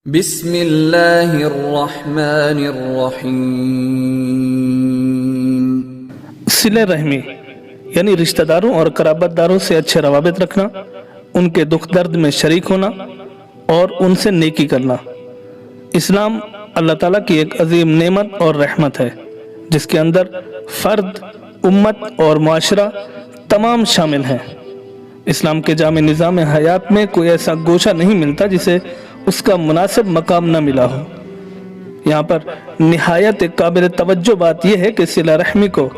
بسم اللہ الرحمن الرحیم۔ صلہ رحمی یعنی رشتہ داروں اور قرابت داروں سے اچھے روابط رکھنا، ان کے دکھ درد میں شریک ہونا اور ان سے نیکی کرنا۔ اسلام اللہ تعالیٰ کی ایک عظیم نعمت اور رحمت ہے جس کے اندر فرد، امت اور معاشرہ تمام شامل ہیں۔ اسلام کے جامع نظام حیات میں کوئی ایسا گوشہ نہیں ملتا جسے اس کا مناسب مقام نہ ملا ہو۔ یہاں پر نہایت ایک قابل توجہ بات یہ ہے کہ صلہ رحمی کو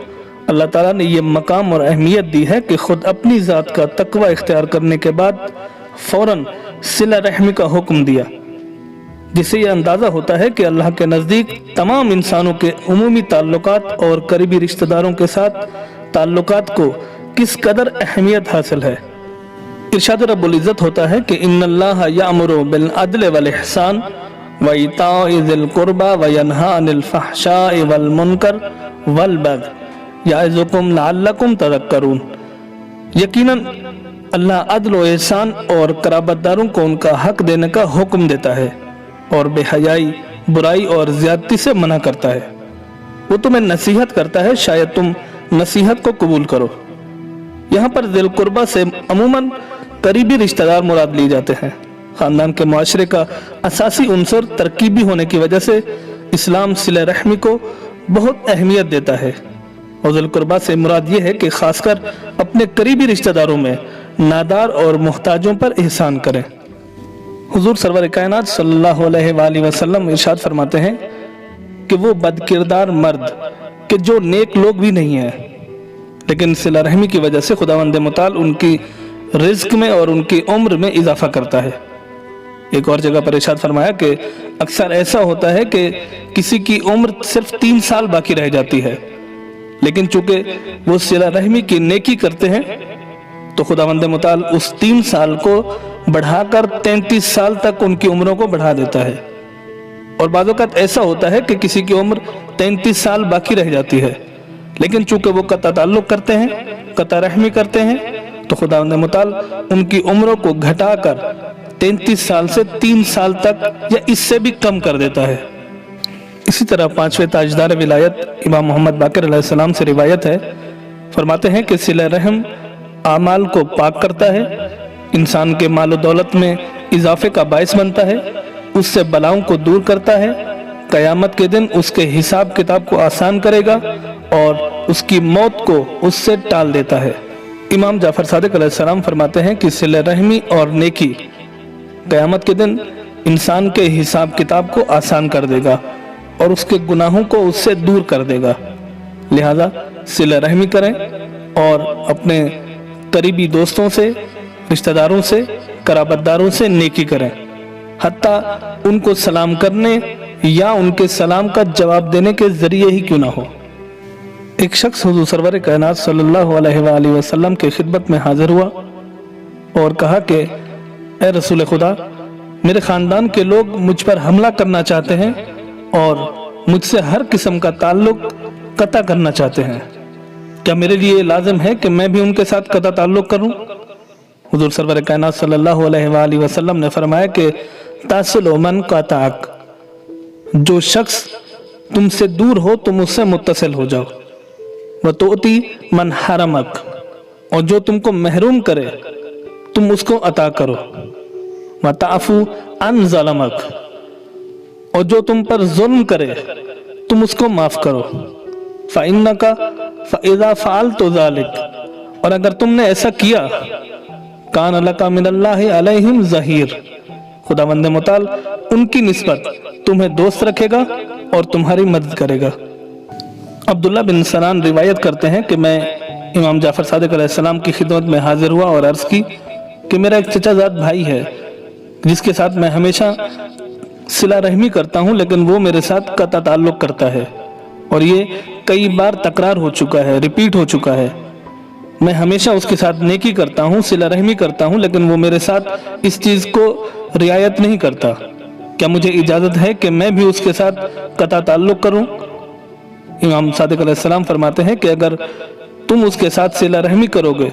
اللہ تعالیٰ نے یہ مقام اور اہمیت دی ہے کہ خود اپنی ذات کا تقوی اختیار کرنے کے بعد فوراً صلہ رحمی کا حکم دیا، جس سے یہ اندازہ ہوتا ہے کہ اللہ کے نزدیک تمام انسانوں کے عمومی تعلقات اور قریبی رشتہ داروں کے ساتھ تعلقات کو کس قدر اہمیت حاصل ہے۔ ارشاد رب العزت ہوتا ہے کہ ان اللہ یأمر بالعدل والاحسان وایتاء ذی القربى وینہی عن الفحشاء والمنکر والبغی یعظکم لعلکم تذکرون۔ یقیناً اللہ عدل و احسان اور قرابت داروں کو ان کا حق دینے کا حکم دیتا ہے اور بے حیائی، برائی اور زیادتی سے منع کرتا ہے۔ وہ تمہیں نصیحت کرتا ہے، شاید تم نصیحت کو قبول کرو۔ یہاں پر ذی القربہ سے عموماً قریبی رشتہ دار مراد لیے جاتے ہیں۔ خاندان کے معاشرے کا اساسی عنصر ترکیبی ہونے کی وجہ سے اسلام صلہ رحمی کو بہت اہمیت دیتا ہے، اور ذی القربہ سے مراد یہ ہے کہ خاص کر اپنے قریبی رشتہ داروں میں نادار اور محتاجوں پر احسان کریں۔ حضور سرور کائنات صلی اللہ علیہ وآلہ وسلم ارشاد فرماتے ہیں کہ وہ بد کردار مرد کہ جو نیک لوگ بھی نہیں ہیں، لیکن صلہ رحمی کی وجہ سے خداوند متعال ان کی رزق میں اور ان کی عمر میں اضافہ کرتا ہے۔ ایک اور جگہ پر ارشاد فرمایا کہ اکثر ایسا ہوتا ہے کہ کسی کی عمر صرف 3 سال باقی رہ جاتی ہے، لیکن چونکہ وہ صلہ رحمی کی نیکی کرتے ہیں تو خداوند متعال اس 3 سال کو بڑھا کر 33 سال تک ان کی عمروں کو بڑھا دیتا ہے۔ اور بعض اوقات ایسا ہوتا ہے کہ کسی کی عمر 33 سال باقی رہ جاتی ہے، لیکن چونکہ وہ قطع تعلق کرتے ہیں، قطع رحمی کرتے ہیں، تو خداوند متعال ان کی عمروں کو گھٹا کر 33 سال سے 3 سال تک یا اس سے بھی کم کر دیتا ہے۔ اسی طرح 5ویں تاجدار ولایت امام محمد باقر علیہ السلام سے روایت ہے، فرماتے ہیں کہ صلہ رحم اعمال کو پاک کرتا ہے، انسان کے مال و دولت میں اضافے کا باعث بنتا ہے، اس سے بلاؤں کو دور کرتا ہے، قیامت کے دن اس کے حساب کتاب کو آسان کرے گا اور اس کی موت کو اس سے ٹال دیتا ہے۔ امام جعفر صادق علیہ السلام فرماتے ہیں کہ صلہ رحمی اور نیکی قیامت کے دن انسان کے حساب کتاب کو آسان کر دے گا اور اس کے گناہوں کو اس سے دور کر دے گا۔ لہذا صلہ رحمی کریں اور اپنے قریبی دوستوں سے، رشتہ داروں سے، قرابت داروں سے نیکی کریں، حتیٰ ان کو سلام کرنے یا ان کے سلام کا جواب دینے کے ذریعے ہی کیوں نہ ہو۔ ایک شخص حضور سرور کائنات صلی اللہ علیہ وآلہ وسلم کے خدمت میں حاضر ہوا اور کہا کہ اے رسول خدا، میرے خاندان کے لوگ مجھ پر حملہ کرنا چاہتے ہیں اور مجھ سے ہر قسم کا تعلق قطع کرنا چاہتے ہیں، کیا میرے لیے لازم ہے کہ میں بھی ان کے ساتھ قطع تعلق کروں؟ حضور سرور کائنات صلی اللہ علیہ وآلہ وسلم نے فرمایا کہ تصل من قطعک، جو شخص تم سے دور ہو تم اس سے متصل ہو جاؤ، وتؤتی من حرمک، اور جو تم کو محروم کرے تم اس کو عطا کرو، وتعفو عن ظلمک، اور جو تم پر ظلم کرے تم اس کو معاف کرو، فإنک فإذا فعلت ذلك، اور اگر تم نے ایسا کیا، کان لک من اللہ علیہم ظہیر، خداوند متعال ان کی نسبت تمہیں دوست رکھے گا اور تمہاری مدد کرے گا۔ عبداللہ بن سنان روایت کرتے ہیں کہ میں امام جعفر صادق علیہ السلام کی خدمت میں حاضر ہوا اور عرض کی کہ میرا ایک چچا زاد بھائی ہے جس کے ساتھ میں ہمیشہ صلہ رحمی کرتا ہوں، لیکن وہ میرے ساتھ قطع تعلق کرتا ہے، اور یہ کئی بار تکرار ہو چکا ہے، ریپیٹ ہو چکا ہے۔ میں ہمیشہ اس کے ساتھ نیکی کرتا ہوں، صلہ رحمی کرتا ہوں، لیکن وہ میرے ساتھ اس چیز کو رعایت نہیں کرتا، کیا مجھے اجازت ہے کہ میں بھی اس کے ساتھ قطع تعلق کروں؟ امام صادق علیہ السلام فرماتے ہیں کہ اگر تم اس کے ساتھ صلہ رحمی کرو گے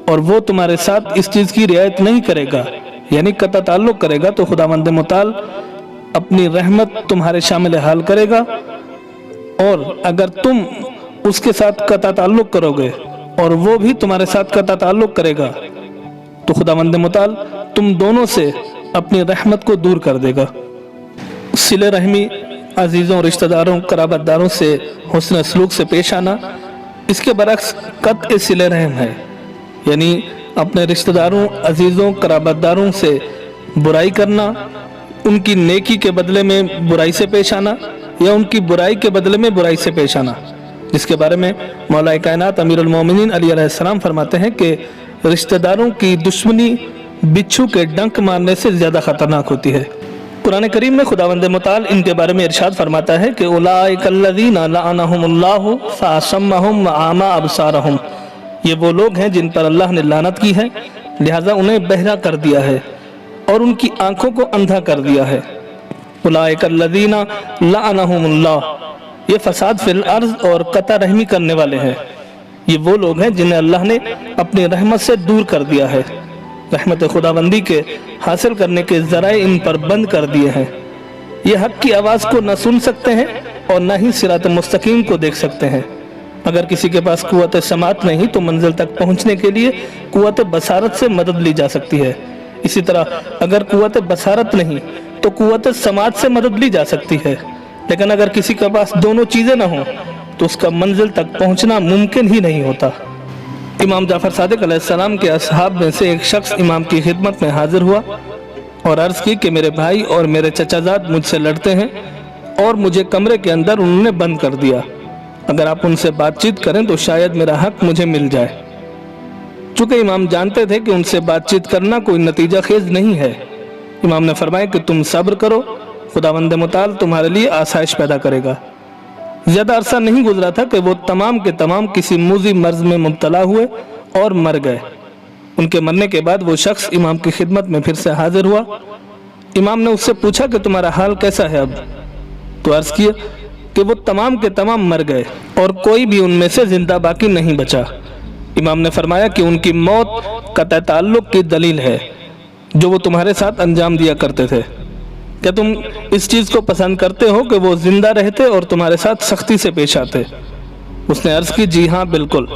اور وہ تمہارے ساتھ اس چیز کی رعایت نہیں کرے گا، یعنی قطع تعلق کرے گا، تو خداوند متعال अपनी रहमत तुम्हारे शामिल हाल करेगा, और अगर तुम उसके साथ कता ताल्लुक करोगे और वो भी तुम्हारे साथ कता ताल्लुक करेगा तो खुदावंद मुताल तुम दोनों से अपनी रहमत को दूर कर देगा। सिले रहमी, अजीज़ों, रिश्तेदारों, कराबतदारों से हुस्न सलूक से पेश आना, इसके बरक्स कत्अ सिले रहम है, यानी अपने रिश्तेदारों, अजीज़ों, कराबतदारों से बुराई करना, उनकी नेकी के बदले में बुराई से पेश आना या उनकी बुराई के बदले में बुराई से पेश आना, जिसके बारे में मौला कायनात अमीरुल मोमिनीन अली अलैहिस्सलाम फरमाते हैं कि रिश्तेदारों की दुश्मनी बिच्छू के डंक मारने से ज़्यादा ख़तरनाक होती है। कुरान करीम में खुदावंद मुताल इनके बारे में इरशाद फरमाता है कि उलाइकल्लज़ीना लअनहुमुल्लाहु फ़असम्महुम वअमा अबसारहुम, ये वो लोग हैं जिन पर अल्लाह ने लानत की है, लिहाजा उन्हें बहरा कर दिया है और उनकी आंखों को अंधा कर दिया है। उलाइकल्लज़ीना लअनहुमुल्लाह, ये फसाद फिल अर्ज़ और कता रहमी करने वाले हैं। ये वो लोग हैं जिन्हें अल्लाह ने अपनी रहमत से दूर कर दिया है, रहमत खुदाबंदी के हासिल करने के ज़राए इन पर बंद कर दिए हैं। ये हक की आवाज़ को न सुन सकते हैं और न ही सिरात मुस्तकीम को देख सकते हैं। अगर किसी के पास कुव्वत समात नहीं तो मंजिल तक पहुंचने के लिए कुव्वत बसारत से मदद ली जा सकती है। इसी तरह अगर कुव्वत बसारत नहीं तो कुव्वत समात से मदद ली जा सकती है, लेकिन अगर किसी के पास दोनों चीज़ें न हों तो उसका मंजिल तक पहुंचना मुमकिन ही नहीं होता। इमाम जाफर सादिक अलैहिस्सलाम के असहाब में से एक शख्स इमाम की खिदमत में हाजिर हुआ और अर्ज़ की कि मेरे भाई और मेरे चचाजाद मुझसे लड़ते हैं और मुझे कमरे के अंदर उन्होंने बंद कर दिया। अगर आप उनसे बातचीत करें तो शायद मेरा हक मुझे मिल जाए। चूँकि इमाम जानते थे कि उनसे बातचीत करना कोई नतीजा खेज नहीं है, इमाम ने फरमाया कि तुम सब्र करो, खुदावंद मुताल तुम्हारे लिए आसाइश पैदा करेगा। ज़्यादा अरसा नहीं गुजरा था कि वो तमाम के तमाम किसी मूजी मर्ज में मुब्तला हुए और मर गए। उनके मरने के बाद वो शख्स इमाम की खिदमत में फिर से हाजिर हुआ। इमाम ने उससे पूछा कि तुम्हारा हाल कैसा है अब? तो अर्ज़ किया कि वो तमाम के तमाम मर गए और कोई भी उनमें से जिंदा बाकी नहीं बचा। इमाम ने फरमाया कि उनकी मौत कतई ताल्लुक की दलील है जो वो तुम्हारे साथ अंजाम दिया करते थे। क्या तुम इस चीज़ को पसंद करते हो कि वो जिंदा रहते और तुम्हारे साथ सख्ती से पेश आते? उसने अर्ज़ की, जी हाँ बिल्कुल।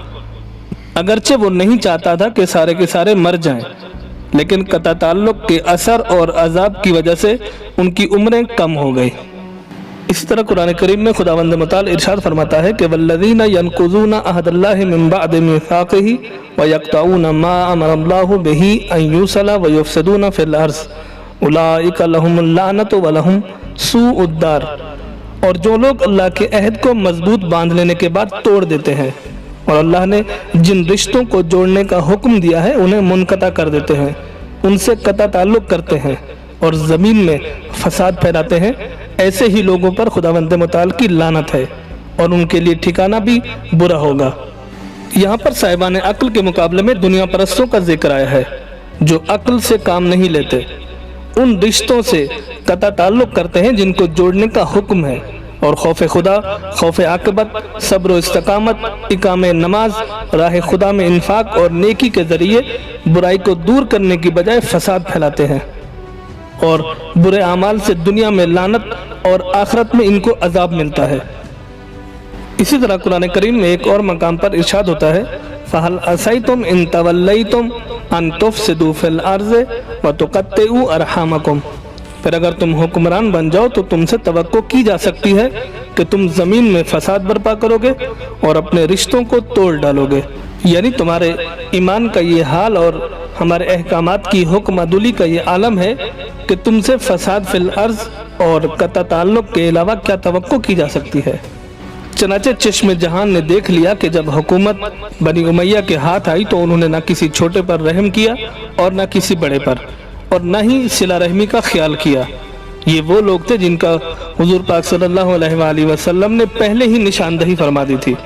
अगरचे वो नहीं चाहता था कि सारे के सारे मर जाएं, लेकिन कता ताल्लुक के असर और अजाब की वजह से उनकी उम्रें कम हो गई। इसी तरह कुरान करीम में खुदावंद मुताल इरशाद फरमाता है कि वल्लज़ीना यनकुज़ूना अहदल्लाहि मिन बअदि मीसाक़िही व यक़तऊना मा अमरल्लाहु बिही अन युसला व युफ़सिदूना फ़िल अर्ज़ उलाइका लहुमुल लानतु व लहुम सूउद्दार। और जो लोग अल्लाह के अहद को मजबूत बांध लेने के बाद तोड़ देते हैं और अल्लाह ने जिन रिश्तों को जोड़ने का हुक्म दिया है उन्हें मुनक़ता कर देते हैं, उनसे कता ताल्लुक करते हैं और ज़मीन में फसाद फैलाते हैं, ऐसे ही लोगों पर खुदावंद मुताल की लानत है और उनके लिए ठिकाना भी बुरा होगा। यहाँ पर साहिबान अक्ल के मुकाबले में दुनिया परस्तों का जिक्र आया है जो अक्ल से काम नहीं लेते, उन रिश्तों से कता ताल्लुक करते हैं जिनको जोड़ने का हुक्म है, और खौफ खुदा, खौफ आक़िबत, सब्र व इस्तकामत, इकामे नमाज, राह खुदा में इन्फाक और नेकी के ज़रिए बुराई को दूर करने की बजाय फसाद फैलाते हैं और बुरे अमाल से दुनिया में लानत और आखिरत में इनको अजाब मिलता है। इसी तरह कुरान करीम में एक और मकाम पर इरशाद होता है, फ़हल असैतुम इन तवल्लैतुम अन तुफ़सिदू फ़िल अर्ज़ व तुक़त्तिऊ अरहामकुम। फिर अगर तुम हुक्मरान बन जाओ तो तुमसे तवक्को की जा सकती है कि तुम ज़मीन में फसाद बर्पा करोगे और अपने रिश्तों को तोड़ डालोगे। यानी तुम्हारे ईमान का ये हाल और हमारे अहकामात की हुक्मअदुली का ये आलम है कि तुमसे फसाद फिल अर्ज़ और कता ताल्लुक के अलावा क्या तवक्को की जा सकती है। चनाचे चश्मे जहान ने देख लिया कि जब हुकूमत बनी उमैया के हाथ आई तो उन्होंने न किसी छोटे पर रहम किया और न किसी बड़े पर, और न ही सिला रहमी का ख्याल किया। ये वो लोग थे जिनका हुजूर पाक सल्लल्लाहु अलैहि वसल्लम ने पहले ही निशानदही फरमा दी थी।